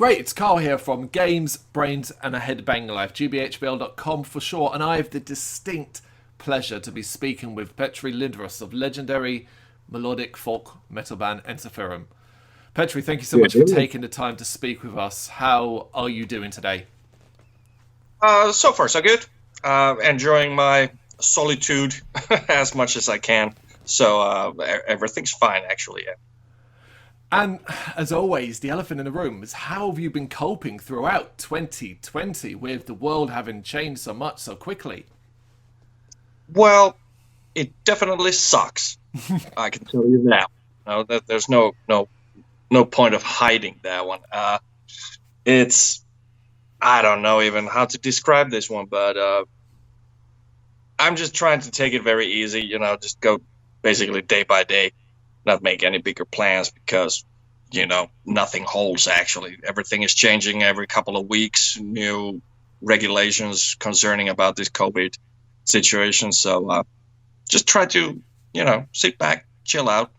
Great, it's Carl here from Games, Brains and A Head-Banging Life, GBHBL.com for short, and I have the distinct pleasure to be speaking with Petri Lindroos of legendary melodic folk metal band Ensiferum. Petri, thank you so much for taking the time to speak with us. How are you doing today? So far, so good. Enjoying my solitude as much as I can. So everything's fine, actually. Yeah. And as always, the elephant in the room is how have you been coping throughout 2020 with the world having changed so much so quickly? Well, it definitely sucks. I can tell you that. No, there's no point of hiding that one. It's I don't know even how to describe this one, but I'm just trying to take it very easy. Just go basically day by day. Not make any bigger plans because, nothing holds actually. Everything is changing every couple of weeks, new regulations concerning about this COVID situation. So just try to, sit back, chill out,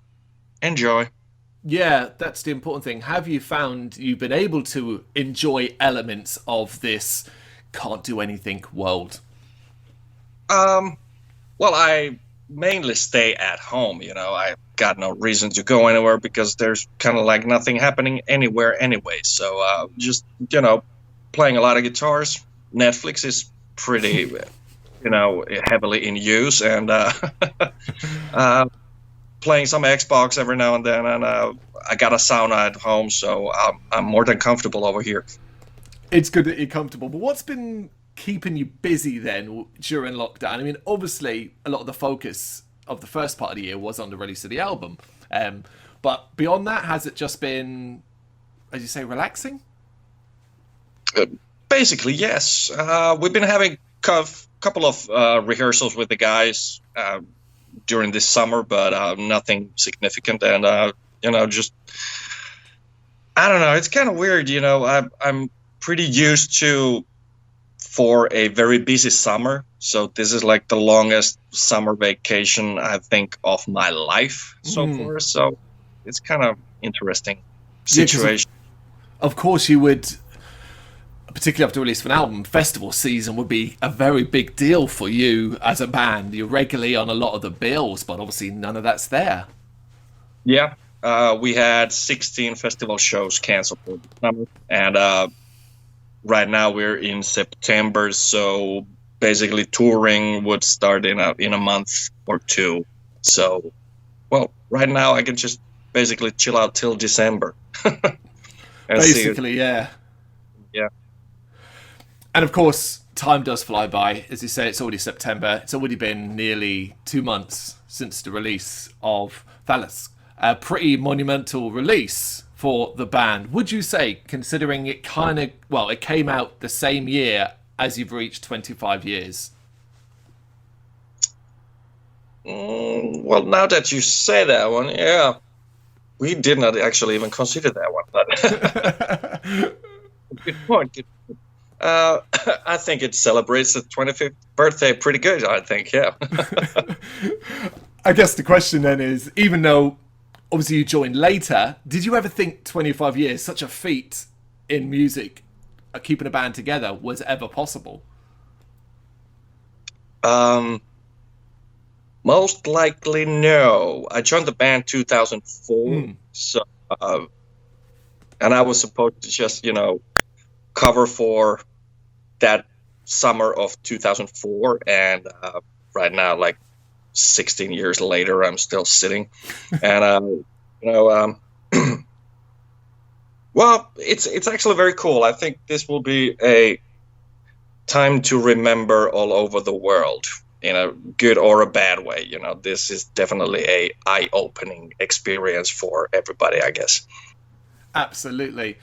enjoy. Yeah, that's the important thing. Have you found you've been able to enjoy elements of this can't do anything world? Well, I mainly stay at home. I got no reason to go anywhere because there's kind of like nothing happening anywhere anyway. So just playing a lot of guitars. Netflix is pretty heavily in use, and playing some Xbox every now and then, and I got a sauna at home, so I'm more than comfortable over here. It's good that you're comfortable, but what's been keeping you busy then during lockdown? I mean, obviously a lot of the focus of the first part of the year was on the release of the album, but beyond that, has it just been, as you say, relaxing? Basically, yes. We've been having a couple of rehearsals with the guys during this summer, but nothing significant, and just I don't know. It's kind of weird, I'm pretty used to for a very busy summer. So this is like the longest summer vacation I think of my life so far. So it's kind of interesting situation. Yeah, of course you would, particularly after the release of an album, festival season would be a very big deal for you as a band. You're regularly on a lot of the bills, but obviously none of that's there. Yeah, we had 16 festival shows canceled for the summer, and right now we're in September, so basically touring would start in a month or two. So, well, right now I can just basically chill out till December. Basically, yeah. Yeah. And of course, time does fly by. As you say, it's already September. It's already been nearly 2 months since the release of Phallus. A pretty monumental release for the band. Would you say, considering it it came out the same year as you've reached 25 years? Well, now that you say that one, yeah. We did not actually even consider that one, but good point. I think it celebrates the 25th birthday pretty good, I think, yeah. I guess the question then is, even though obviously you joined later, did you ever think 25 years, such a feat in music, keeping a band together, was ever possible? Most likely no. I joined the band 2004, so and I was supposed to just cover for that summer of 2004, and right now, like 16 years later, I'm still sitting, and well, it's actually very cool. I think this will be a time to remember all over the world, in a good or a bad way. This is definitely a eye-opening experience for everybody, I guess. Absolutely.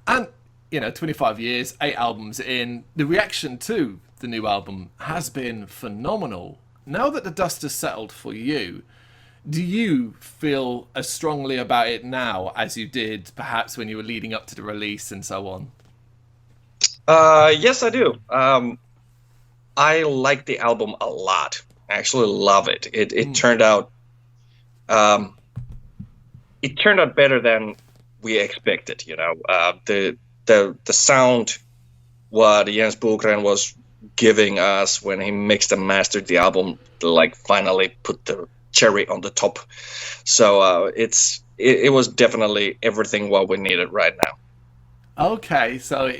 And 25 years, 8 albums in, the reaction to the new album has been phenomenal. Now that the dust has settled for you, do you feel as strongly about it now as you did perhaps when you were leading up to the release and so on? Yes, I do. I like the album a lot. I actually love it. It turned out better than we expected. The the sound what Jens Bogren was giving us when he mixed and mastered the album, like finally put the cherry on the top. So it was definitely everything what we needed right now. Okay, so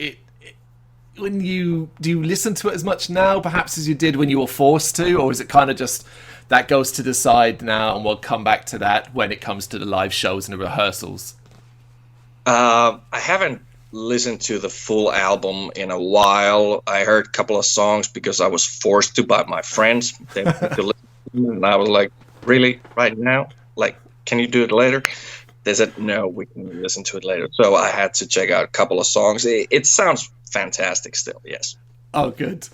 do you listen to it as much now, perhaps, as you did when you were forced to, or is it kind of just that goes to the side now, and we'll come back to that when it comes to the live shows and the rehearsals? I haven't listened to the full album in a while. I heard a couple of songs because I was forced to by my friends. They wanted to listen to them, and I was like, really, right now? Like, can you do it later? They said, no, we can listen to it later. So I had to check out a couple of songs. It sounds fantastic still, yes. Oh, good.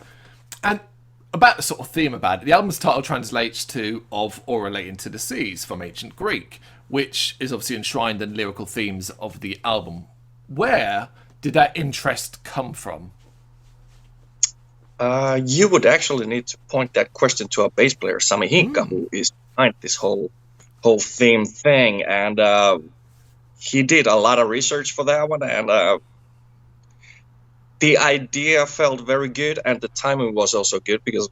And about the sort of theme about it, the album's title translates to "of or relating to the seas" from ancient Greek, which is obviously enshrined in lyrical themes of the album. Where did that interest come from? You would actually need to point that question to our bass player, Sami Hinkka, who is behind this whole theme thing. And he did a lot of research for that one. And the idea felt very good. And the timing was also good because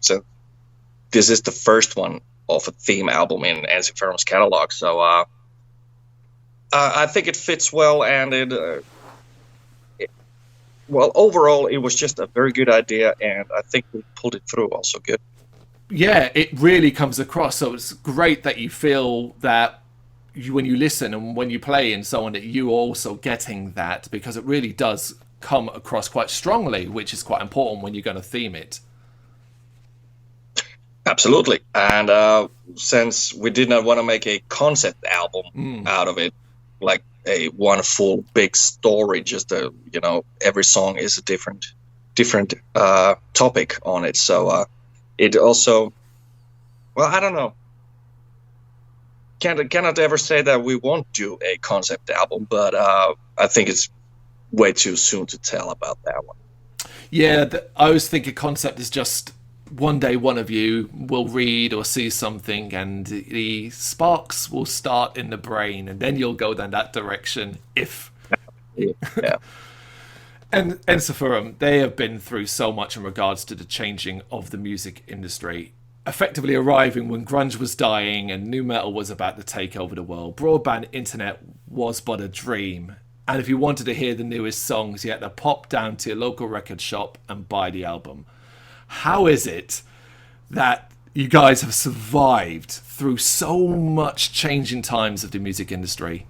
this is the first one of a theme album in Ensiferum's catalog. So I think it fits well. And well, overall, it was just a very good idea, and I think we pulled it through also good. Yeah, it really comes across. So it's great that you feel that when you listen and when you play and so on, that you're also getting that, because it really does come across quite strongly, which is quite important when you're going to theme it. Absolutely. And since we did not want to make a concept album out of it, like a one full big story, just every song is a different topic on it. So it also, well, I don't know, cannot ever say that we won't do a concept album, but I think it's way too soon to tell about that one. Yeah, I always think a concept is just one day one of you will read or see something and the sparks will start in the brain, and then you'll go down that direction if... Yeah. And Ensiferum, they have been through so much in regards to the changing of the music industry, effectively arriving when grunge was dying and nu metal was about to take over the world. Broadband internet was but a dream, and if you wanted to hear the newest songs, you had to pop down to your local record shop and buy the album. How is it that you guys have survived through so much changing times of the music industry?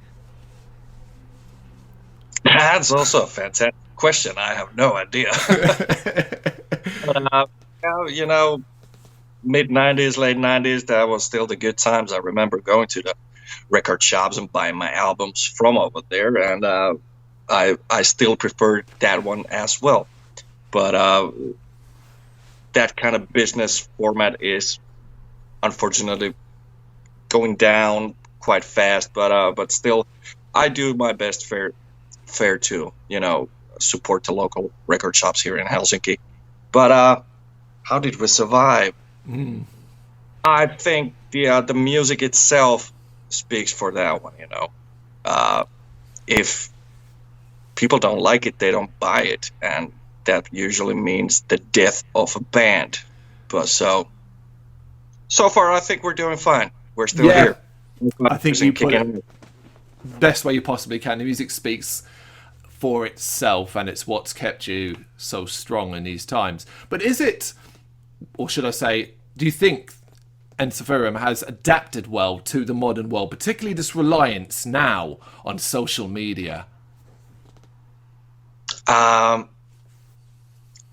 That's also a fantastic question. I have no idea. But, mid-90s, late 90s, that was still the good times. I remember going to the record shops and buying my albums from over there, and I still prefer that one as well. But that kind of business format is unfortunately going down quite fast, but still I do my best fair to support the local record shops here in Helsinki. But how did we survive? I think the music itself speaks for that one. If people don't like it, they don't buy it, and that usually means the death of a band. But so far, I think we're doing fine. We're still here. I think you put it best way you possibly can. The music speaks for itself, and it's what's kept you so strong in these times. But is it, or should I say, do you think Ensiferum has adapted well to the modern world, particularly this reliance now on social media?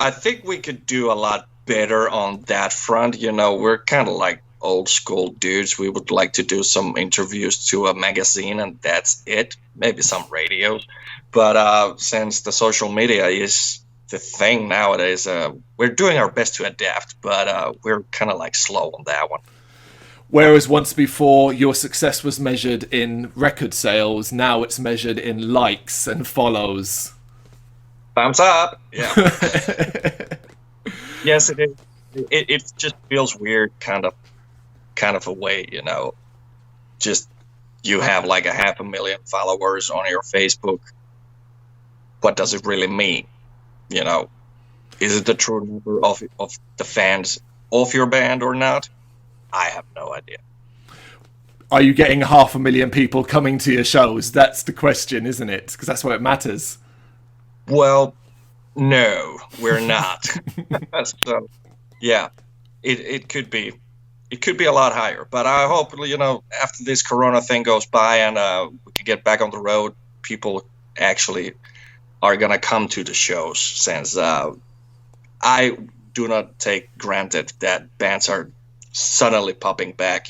I think we could do a lot better on that front. We're kind of like old school dudes. We would like to do some interviews to a magazine, and that's it. Maybe some radios. But since the social media is the thing nowadays, we're doing our best to adapt, but we're kind of like slow on that one. Whereas once before your success was measured in record sales, now it's measured in likes and follows. Thumbs up. Yeah. Yes, it is. It just feels weird, kind of a way, Just you have like 500,000 followers on your Facebook, what does it really mean? You know, is it the true number of the fans of your band or not? I have no idea. Are you getting 500,000 people coming to your shows? That's the question, isn't it? Because that's what it matters. Well, no, we're not. So, yeah, it could be. It could be a lot higher, but I hope, after this Corona thing goes by and we can get back on the road, people actually are gonna come to the shows. Since I do not take granted that bands are suddenly popping back.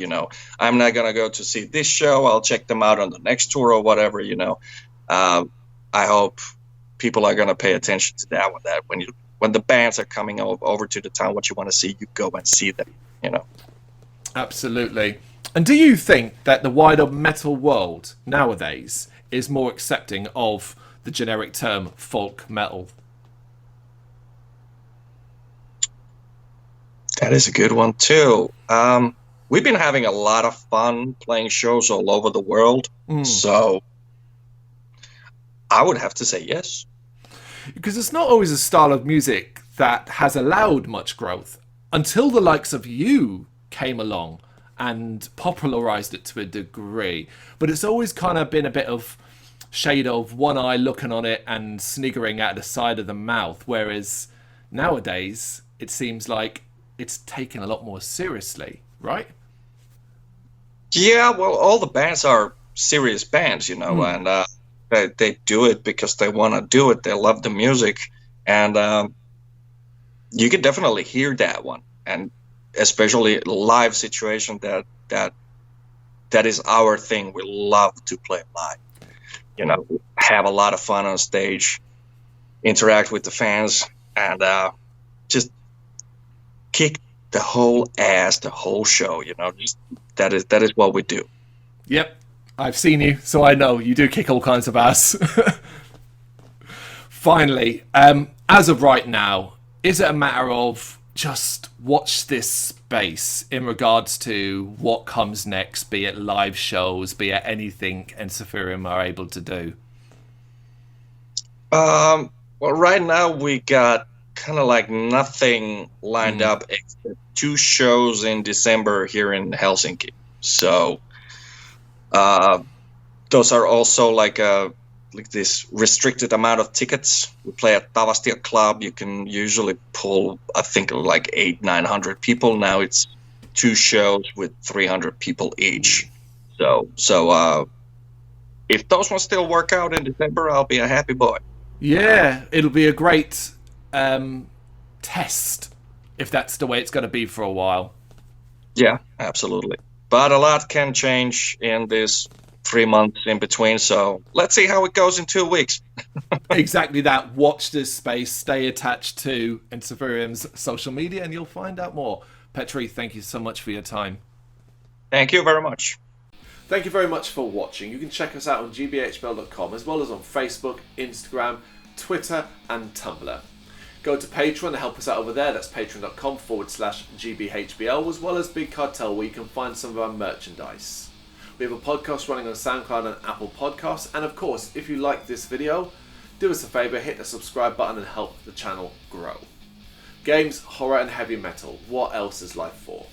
I'm not gonna go to see this show. I'll check them out on the next tour or whatever. I hope people are gonna pay attention to that one. That when the bands are coming over to the town, what you want to see, you go and see them. Absolutely. And do you think that the wider metal world nowadays is more accepting of the generic term folk metal? That is a good one too. We've been having a lot of fun playing shows all over the world, so I would have to say yes. Because it's not always a style of music that has allowed much growth until the likes of you came along and popularized it to a degree. But it's always kind of been a bit of shade of one eye looking on it and sniggering at the side of the mouth, whereas nowadays it seems like it's taken a lot more seriously, right? Yeah, well, all the bands are serious bands, and they do it because they want to do it. They love the music, and you can definitely hear that one. And especially live situation, that is our thing. We love to play live. Have a lot of fun on stage, interact with the fans, and just kick the whole show. That is what we do. Yep, I've seen you, so I know you do kick all kinds of ass. Finally, as of right now, is it a matter of just watch this space in regards to what comes next, be it live shows, be it anything Ensiferum are able to do? Well, right now we got kind of like nothing lined up except 2 shows in December here in Helsinki. So those are also like this restricted amount of tickets. We play at Tavastia Club. You can usually pull, I think, like 800-900 people. Now it's 2 shows with 300 people each. So if those ones still work out in December, I'll be a happy boy. Yeah, it'll be a great test if that's the way it's going to be for a while. Yeah, absolutely. But a lot can change in this 3 months in between, so let's see how it goes in 2 weeks. Exactly that. Watch this space, stay attached to Ensiferum's social media, and you'll find out more. Petri, thank you so much for your time. Thank you very much. Thank you very much for watching. You can check us out on gbhbl.com as well as on Facebook, Instagram, Twitter and Tumblr. Go to Patreon to help us out over there. That's patreon.com/GBHBL, as well as Big Cartel, where you can find some of our merchandise. We have a podcast running on SoundCloud and Apple Podcasts. And of course, if you like this video, do us a favour, hit the subscribe button and help the channel grow. Games, horror and heavy metal. What else is life for?